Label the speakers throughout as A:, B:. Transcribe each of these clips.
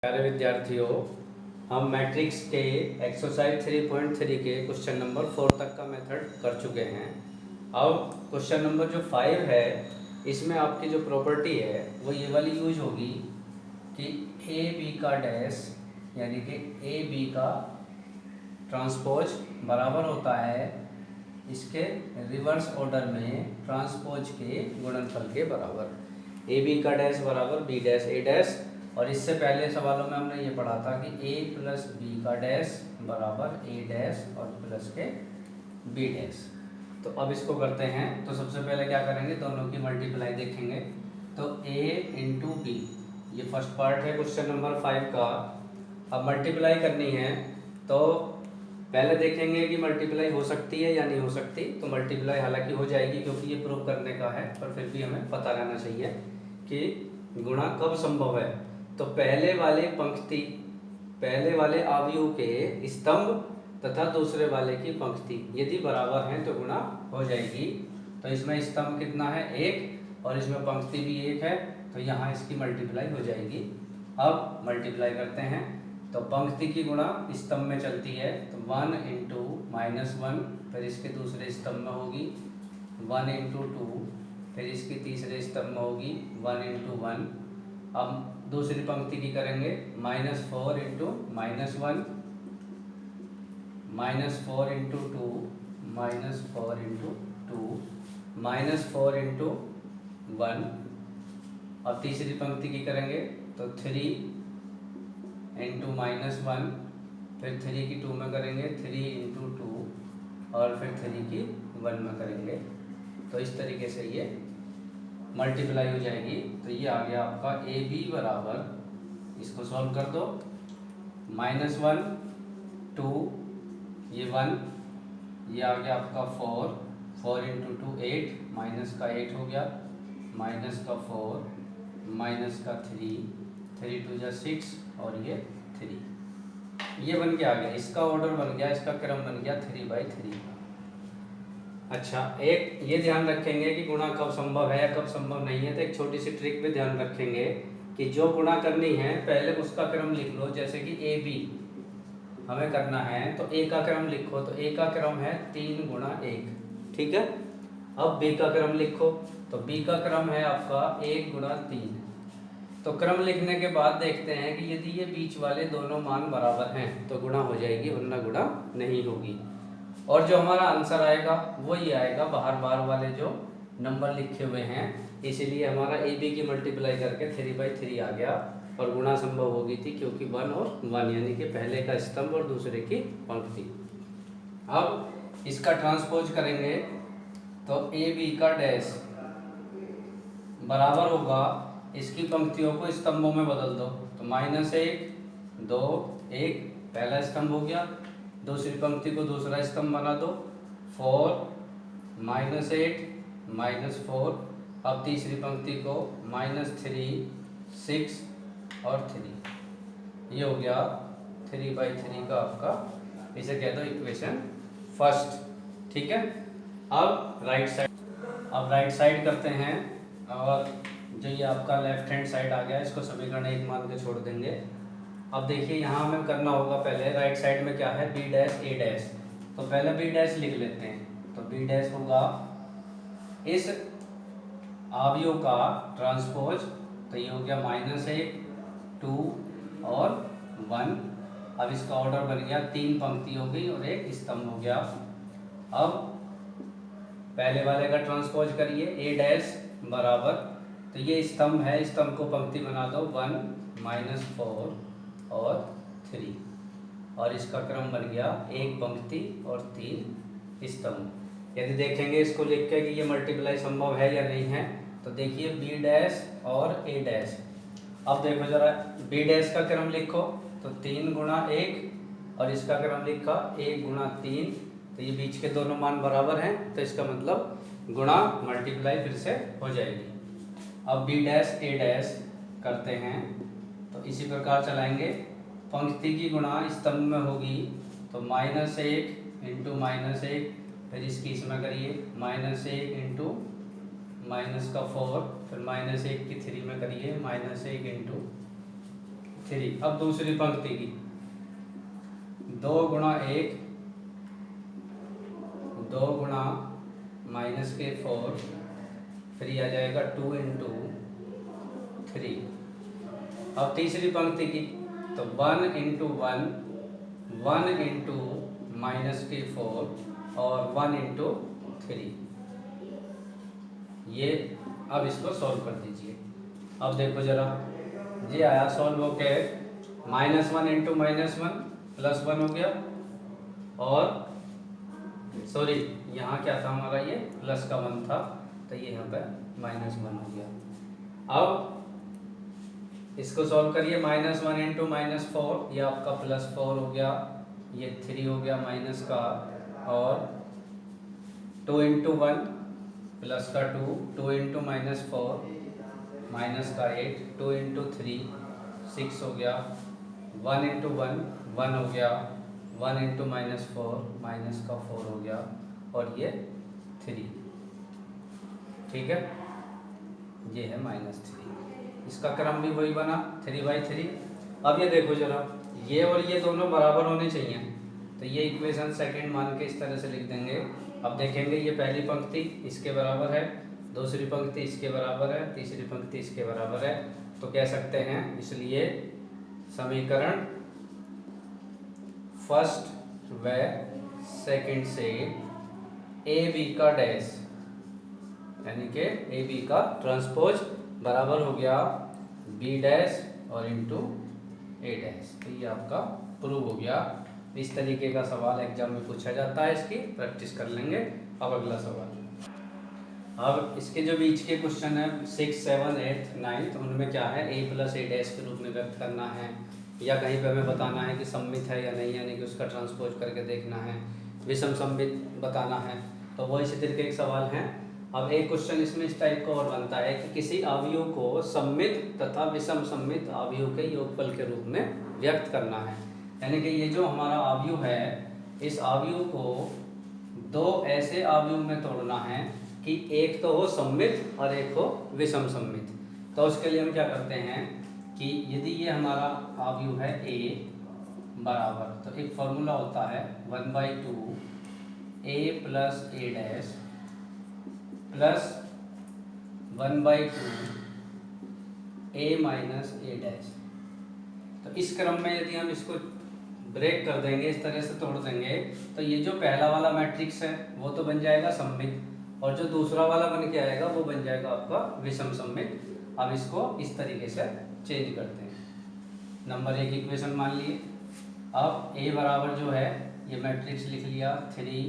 A: प्यारे विद्यार्थियों, हम मैट्रिक्स के एक्सरसाइज 3.3 के क्वेश्चन नंबर 4 तक का मेथड कर चुके हैं। अब क्वेश्चन नंबर जो 5 है, इसमें आपकी जो प्रॉपर्टी है वो ये वाली यूज होगी कि ए बी का डैश यानी कि ए बी का ट्रांसपोज बराबर होता है इसके रिवर्स ऑर्डर में ट्रांसपोज के गुणनफल के बराबर। ए बी का डैश बराबर बी डैश ए डैश, और इससे पहले सवालों में हमने ये पढ़ा था कि a प्लस बी का डैश बराबर a डैश और प्लस के b डैश। तो अब इसको करते हैं। तो सबसे पहले क्या करेंगे, दोनों की मल्टीप्लाई देखेंगे। तो a इंटू बी, ये फर्स्ट पार्ट है क्वेश्चन नंबर 5 का। अब मल्टीप्लाई करनी है तो पहले देखेंगे कि मल्टीप्लाई हो सकती है या नहीं हो सकती। तो मल्टीप्लाई हालांकि हो जाएगी क्योंकि ये प्रूव करने का है, पर फिर भी हमें पता रहना चाहिए कि गुणा कब संभव है। तो पहले वाले अवयव के स्तंभ तथा दूसरे वाले की पंक्ति यदि बराबर हैं तो गुणा हो जाएगी। तो इसमें स्तंभ कितना है, 1, और इसमें पंक्ति भी 1 है, तो यहाँ इसकी मल्टीप्लाई हो जाएगी। अब मल्टीप्लाई करते हैं। तो पंक्ति की गुणा स्तंभ में चलती है, तो 1 इंटू -1, फिर इसके दूसरे स्तंभ में होगी 1 इंटू 2, फिर इसकी तीसरे स्तंभ में होगी 1 इंटू 1। अब दूसरी पंक्ति की करेंगे -4 इंटू -1, -4 इंटू 2, -4 इंटू 2, -4 इंटू 1। अब तीसरी पंक्ति की करेंगे तो 3 इंटू -1, फिर 3 की 2 में करेंगे 3 इंटू 2, और फिर 3 की 1 में करेंगे। तो इस तरीके से ये मल्टीप्लाई हो जाएगी। तो ये आ गया आपका ए बी बराबर, इसको सॉल्व कर दो, -1 2, ये 1, ये आ गया आपका 4 इंटू 2 8, माइनस का 8 हो गया, माइनस का 4, माइनस का 3 2 जा 6, और ये 3, ये बन के आ गया। इसका ऑर्डर बन गया, इसका क्रम बन गया 3/3। अच्छा, एक ये ध्यान रखेंगे कि गुणा कब संभव है या कब संभव नहीं है। तो एक छोटी सी ट्रिक भी ध्यान रखेंगे कि जो गुणा करनी है पहले उसका क्रम लिख लो। जैसे कि ए बी हमें करना है तो ए का क्रम लिखो। तो ए का क्रम है 3 गुणा 1, ठीक है। अब बी का क्रम लिखो, तो बी का क्रम है आपका 1 गुणा 3। तो क्रम लिखने के बाद देखते हैं कि यदि ये बीच वाले दोनों मान बराबर हैं तो गुणा हो जाएगी, वरना गुणा नहीं होगी। और जो हमारा आंसर आएगा वो ये आएगा, बाहर बार वाले जो नंबर लिखे हुए हैं, इसीलिए हमारा ए बी की मल्टीप्लाई करके 3/3 आ गया। और गुणा संभव होगी थी क्योंकि 1 और 1, यानी कि पहले का स्तंभ और दूसरे की पंक्ति। अब इसका ट्रांसपोज करेंगे तो ए बी का डैश बराबर होगा, इसकी पंक्तियों को स्तंभों में बदल दो। तो -1 2 1 पहला स्तंभ हो गया, दूसरी पंक्ति को दूसरा स्तंभ बना दो, 4 -8 -4। अब तीसरी पंक्ति को -3 6 और 3, ये हो गया 3/3 का आपका, इसे कह दो इक्वेशन फर्स्ट, ठीक है। अब राइट साइड करते हैं, और जो ये आपका लेफ्ट हैंड साइड आ गया इसको समीकरण 1 मान के छोड़ देंगे। अब देखिए यहाँ हमें करना होगा, पहले राइट साइड में क्या है, बी डैश ए डैश। तो पहले बी डैश लिख लेते हैं। तो बी डैश होगा इस अवयव का ट्रांसपोज, तो ये हो गया -1 2 और 1। अब इसका ऑर्डर बन गया, 3 पंक्ति हो गई और 1 स्तंभ हो गया। अब पहले वाले का ट्रांसपोज करिए, ए डैश बराबर, तो ये स्तंभ है, स्तंभ को पंक्ति बना दो, 1 -4 और 3, और इसका क्रम बन गया 1 पंक्ति और 3 स्तंभ। यदि देखेंगे इसको लिख के कि ये मल्टीप्लाई संभव है या नहीं है, तो देखिए बी डैश और ए डैश। अब देखो जरा, बी डैश का क्रम लिखो, तो 3 गुणा 1, और इसका क्रम लिखा 1 गुणा 3। तो ये बीच के दोनों मान बराबर हैं, तो इसका मतलब गुणा मल्टीप्लाई फिर से हो जाएगी। अब बी डैश ए डैश करते हैं, तो इसी प्रकार चलाएंगे। पंक्ति की गुणा स्तंभ में होगी, तो -1 इंटू -1, फिर इसकी इसमें करिए -1 इंटू -4, फिर -1 की 3 में करिए -1 इंटू 3। अब दूसरी पंक्ति की 2 गुणा 1, 2 गुणा माइनस के 4, फिर आ जाएगा 2 इंटू 3। अब तीसरी पंक्ति की तो 1 इंटू 1, 1 इंटू माइनस के 4 और 1 इंटू 3। ये अब इसको सॉल्व कर दीजिए। अब देखो जरा, ये आया सॉल्व होके -1 इंटू -1 +1 हो गया, और सॉरी यहाँ क्या था हमारा, ये प्लस का 1 था, तो ये यहाँ पे -1 हो गया। अब इसको सॉल्व करिए, -1 इंटू -4, ये आपका +4 हो गया, ये 3 हो गया माइनस का, और 2 इंटू 1 प्लस का 2, 2 इंटू -4 माइनस का 8, 2 इंटू 3 6 हो गया, 1 इंटू 1 1 हो गया, 1 इंटू -4 माइनस का 4 हो गया, और ये 3। ठीक है, ये है -3। इसका क्रम भी वही बना 3/3। अब ये देखो जरा, ये और ये दोनों बराबर होने चाहिए, तो ये इक्वेशन सेकंड मान के इस तरह से लिख देंगे। अब देखेंगे ये पहली पंक्ति इसके बराबर है, दूसरी पंक्ति इसके बराबर है, तीसरी पंक्ति इसके बराबर है, तो कह सकते हैं, इसलिए समीकरण फर्स्ट व सेकंड से ए बी का डैश, यानी कि ए बी का ट्रांसपोज बराबर हो गया बी डैश और इंटू ए डैश। तो ये आपका प्रूव हो गया। इस तरीके का सवाल एग्जाम में पूछा जाता है, इसकी प्रैक्टिस कर लेंगे। अब अगला सवाल, अब इसके जो बीच के क्वेश्चन है 6, 7, 8, 9, उनमें क्या है, a प्लस ए डैश के रूप में व्यक्त करना है, या कहीं पे हमें बताना है कि सम्मित है या नहीं, यानी कि उसका ट्रांसपोज करके देखना है, विषम सम्मित बताना है, तो वो इसी तरीके के सवाल हैं। अब एक क्वेश्चन इसमें इस टाइप का और बनता है कि किसी अवयव को सम्मित तथा विषम सम्मित अवयव के योगफल के रूप में व्यक्त करना है, यानी कि ये जो हमारा अवयव है, इस अवयव को दो ऐसे अवयव में तोड़ना है कि एक तो हो सम्मित और एक हो विषम सम्मित। तो उसके लिए हम क्या करते हैं कि यदि ये हमारा अवयव है a बराबर, तो एक फॉर्मूला होता है 1/2 a plus A dash plus 1/2 a minus A dash. तो इस क्रम में यदि हम इसको ब्रेक कर देंगे, इस तरह से तोड़ देंगे, तो ये जो पहला वाला मैट्रिक्स है वो तो बन जाएगा सम्मित, और जो दूसरा वाला बन के आएगा वो बन जाएगा आपका विषम सम्मित। अब इसको इस तरीके से चेंज करते हैं। नंबर 1 इक्वेशन मान लिए। अब a बराबर जो है ये मैट्रिक्स लिख लिया 3,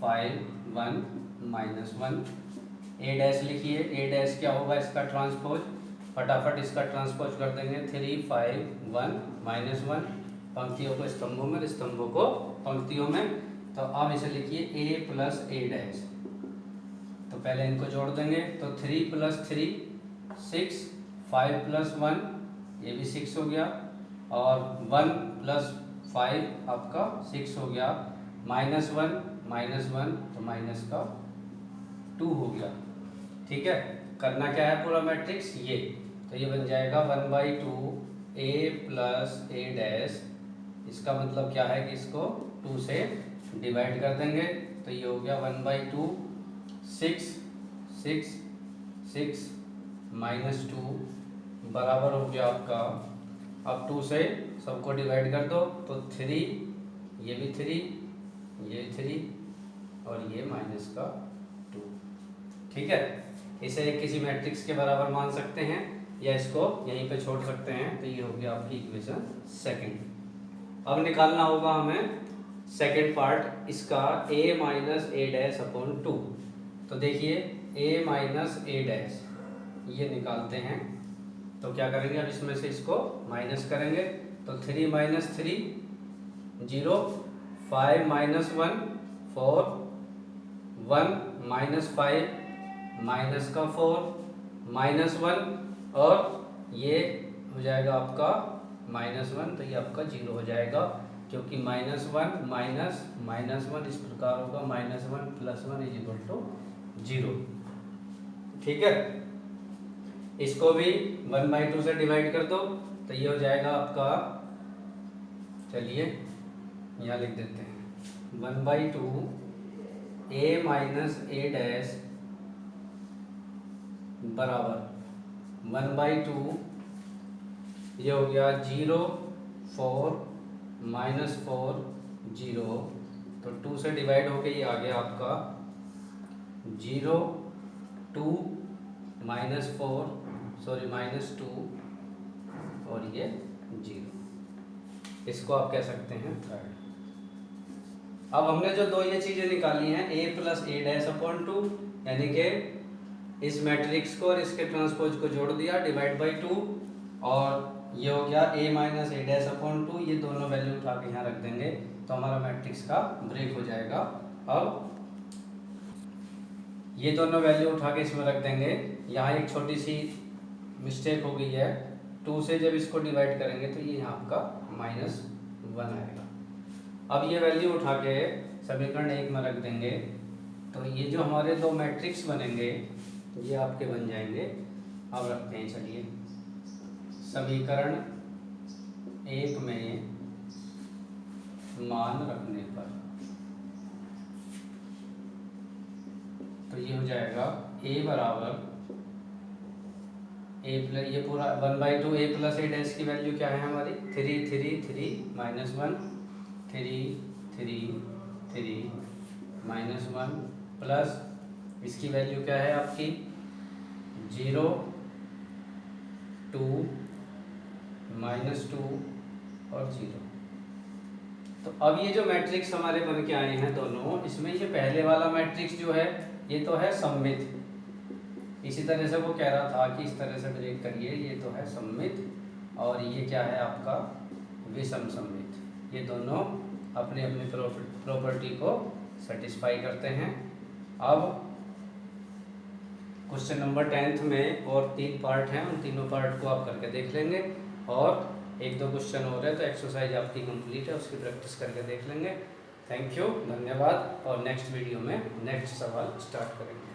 A: 5, 1, -1। a डैश लिखिए, a डैश क्या होगा, इसका ट्रांसपोज, फटाफट इसका ट्रांसपोज कर देंगे 3, 5, 1, -1। पंक्तियों को स्तंभों में, स्तंभों को पंक्तियों में। तो अब इसे लिखिए a प्लस ए डैश। तो पहले इनको जोड़ देंगे, तो 3 प्लस 3 6, 5 प्लस 1 ये भी 6 हो गया, और 1 प्लस 5 आपका 6 हो गया, -1 -1 तो माइनस का 2 हो गया। ठीक है, करना क्या है पूरा मैट्रिक्स ये, तो ये बन जाएगा 1/2 a प्लस ए डैश। इसका मतलब क्या है कि इसको 2 से डिवाइड कर देंगे, तो ये हो गया 1/2 6 6 6 -2 बराबर हो गया आपका, अब 2 से सबको डिवाइड कर दो, तो 3, ये भी 3, ये 3 और ये -2। ठीक है, इसे किसी मैट्रिक्स के बराबर मान सकते हैं या इसको यहीं पे छोड़ सकते हैं। तो ये हो गया आपकी इक्वेशन सेकंड। अब निकालना होगा हमें सेकंड पार्ट इसका a minus A dash upon 2। तो देखिए a माइनस ए डैश ये निकालते हैं, तो क्या करेंगे, अब इसमें से इसको माइनस करेंगे, तो 3 - 3 0, 5 - 1 4, 1 -5 माइनस का 4 -1, और ये हो जाएगा आपका -1, तो ये आपका 0 हो जाएगा, क्योंकि -1 इस प्रकार होगा, -1 + 1 = 0। ठीक है, इसको भी 1/2 से डिवाइड कर दो, तो तो ये हो जाएगा आपका, चलिए यहाँ लिख देते हैं 1/2 a माइनस ए डैश बराबर 1/2, ये हो गया 0 4 -4 0, तो 2 से डिवाइड होके ये आ गया आपका 0 2 -4 सॉरी -2 और ये 0, इसको आप कह सकते हैं थर्ड। अब हमने जो दो ये चीज़ें निकाली हैं a plus A dash upon 2, यानी कि इस मैट्रिक्स को और इसके ट्रांसपोज को जोड़ दिया डिवाइड बाई 2, और ये हो गया a minus A dash upon 2, ये दोनों वैल्यू उठा के यहाँ रख देंगे तो हमारा मैट्रिक्स का ब्रेक हो जाएगा। अब ये दोनों वैल्यू उठा के इसमें रख देंगे। यहाँ एक छोटी सी मिस्टेक हो गई है, 2 से जब इसको डिवाइड करेंगे तो ये यहाँ आपका -1 आएगा। अब ये वैल्यू उठा के समीकरण 1 में रख देंगे तो ये जो हमारे दो मैट्रिक्स बनेंगे ये आपके बन जाएंगे। अब रखते हैं, चलिए समीकरण 1 में मान रखने पर तो ये हो जाएगा a बराबर a प्लस, ये पूरा 1/2 a प्लस ए डैश की वैल्यू क्या है हमारी 3 3 3 -1 3 3 3 -1 प्लस इसकी वैल्यू क्या है आपकी 0 2 -2 और 0। तो अब ये जो मैट्रिक्स हमारे बन के आए हैं दोनों, इसमें ये पहले वाला मैट्रिक्स जो है ये तो है सममित, इसी तरह से वो कह रहा था कि इस तरह से ब्रेक करिए, ये तो है सममित, और ये क्या है आपका विषम सममित। ये दोनों अपनी अपनी प्रॉपर्टी को सेटिस्फाई करते हैं। अब क्वेश्चन नंबर 10th में और 3 पार्ट हैं, उन तीनों पार्ट को आप करके देख लेंगे, और 1-2 क्वेश्चन हो रहे हैं तो एक्सरसाइज आपकी कंप्लीट है, उसकी प्रैक्टिस करके देख लेंगे। थैंक यू, धन्यवाद, और नेक्स्ट वीडियो में नेक्स्ट सवाल स्टार्ट करेंगे।